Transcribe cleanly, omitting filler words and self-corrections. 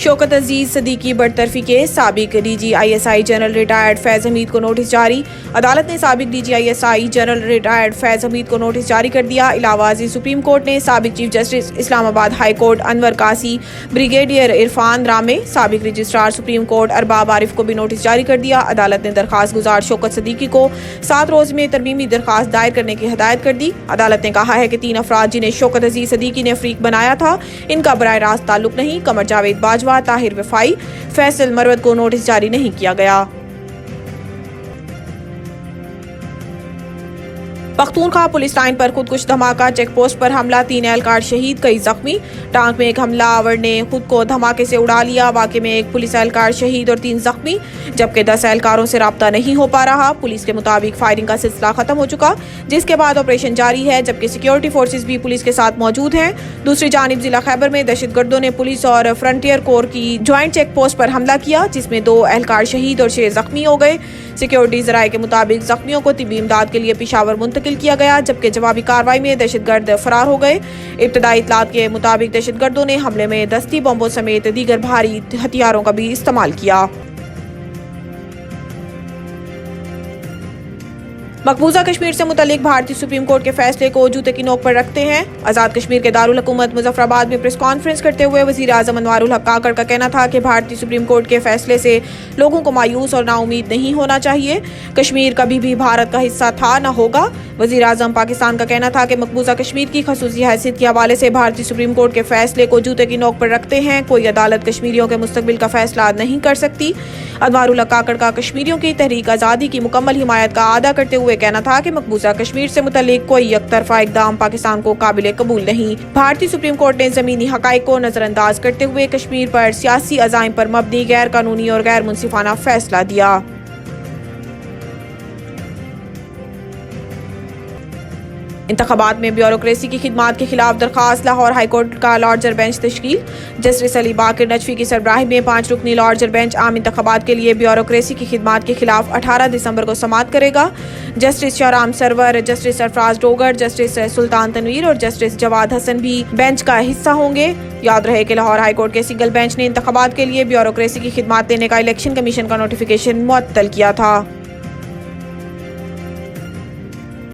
شوکت عزیز صدیقی برطرفی کے سابق D G I S I general retired Faiz Hameed کو نوٹس جاری۔ عدالت نے سابق D G I S I general retired Faiz Hameed کو نوٹس جاری کر دیا۔ علاوہ ازیں سپریم کورٹ نے سابق چیف جسٹس اسلام آباد ہائی کورٹ انور قاسی، بریگیڈیئر عرفان رامے، سابق رجسٹرار سپریم کورٹ ارباب عارف کو بھی نوٹس جاری کر دیا۔ عدالت نے درخواست گزار شوکت صدیقی کو 7 روز میں ترمیمی درخواست دائر کرنے کی ہدایت کر دی۔ عدالت نے کہا ہے کہ 3 افراد جنہیں شوکت عزیز صدیقی نے فریق بنایا تھا، ان کا براہ راست تعلق نہیں۔ قمر جاوید باجوہ، طاہر وفائی، فیصل مروت کو نوٹس جاری نہیں کیا گیا۔ پختونخوا پولیس لائن پر خودکش دھماکہ، چیک پوسٹ پر حملہ، 3 اہلکار شہید، کئی زخمی۔ ٹانک میں ایک حملہ آور نے خود کو دھماکے سے اڑا لیا۔ واقعے میں ایک پولیس اہلکار شہید اور 3 زخمی، جبکہ 10 اہلکاروں سے رابطہ نہیں ہو پا رہا۔ پولیس کے مطابق فائرنگ کا سلسلہ ختم ہو چکا، جس کے بعد آپریشن جاری ہے، جبکہ سیکیورٹی فورسز بھی پولیس کے ساتھ موجود ہیں۔ دوسری جانب ضلع خیبر میں دہشت گردوں نے پولیس اور فرنٹیئر کور کی جوائنٹ چیک پوسٹ پر حملہ کیا، جس میں 2 اہلکار شہید اور 6 زخمی ہو گئے۔ سیکیورٹی ذرائع کے مطابق زخمیوں کو طبی امداد کے لیے پشاور منتقل کیا گیا، جبکہ جوابی کارروائی میں دہشت گرد فرار ہو گئے۔ ابتدائی اطلاعات کے مطابق دہشت گردوں نے حملے میں دستی بمبوں سمیت دیگر بھاری ہتھیاروں کا بھی استعمال کیا۔ مقبوضہ کشمیر سے متعلق بھارتی سپریم کورٹ کے فیصلے کو جوتے کی نوک پر رکھتے ہیں۔ آزاد کشمیر کے دارالحکومت مظفر آباد میں پریس کانفرنس کرتے ہوئے وزیر اعظم انوار الحق کاکڑ کا کہنا تھا کہ بھارتی سپریم کورٹ کے فیصلے سے لوگوں کو مایوس اور نا امید نہیں ہونا چاہیے۔ کشمیر کبھی بھی بھارت کا حصہ تھا، نہ ہوگا۔ وزیر اعظم پاکستان کا کہنا تھا کہ مقبوضہ کشمیر کی خصوصی حیثیت کے حوالے سے بھارتی سپریم کورٹ کے فیصلے کو جوتے کی نوک پر رکھتے ہیں۔ کوئی عدالت کشمیریوں کے مستقبل کا فیصلہ نہیں کر سکتی۔ انوار الحق کاکڑ کا کشمیریوں کی تحریک آزادی کی مکمل حمایت کا اعادہ کرتے ہوئے کہنا تھا کہ مقبوضہ کشمیر سے متعلق کوئی یک طرفہ اقدام پاکستان کو قابل قبول نہیں۔ بھارتی سپریم کورٹ نے زمینی حقائق کو نظر انداز کرتے ہوئے کشمیر پر سیاسی عزائم پر مبنی غیر قانونی اور غیر منصفانہ فیصلہ دیا۔ انتخابات میں بیوروکریسی کی خدمات کے خلاف درخواست، لاہور ہائی کورٹ کا لارجر بینچ تشکیل۔ جسٹس علی باقر نجفی کی سربراہی میں 5 رکنی لارجر بینچ عام انتخابات کے لیے بیوروکریسی کی خدمات کے خلاف 18 دسمبر کو سماعت کرے گا۔ جسٹس شاہرام سرور، جسٹس سرفراز ڈوگر، جسٹس سلطان تنویر اور جسٹس جواد حسن بھی بینچ کا حصہ ہوں گے۔ یاد رہے کہ لاہور ہائی کورٹ کے سنگل بینچ نے انتخابات کے لیے بیوروکریسی کی خدمات دینے کا الیکشن کمیشن کا نوٹیفیکیشن معطل کیا تھا۔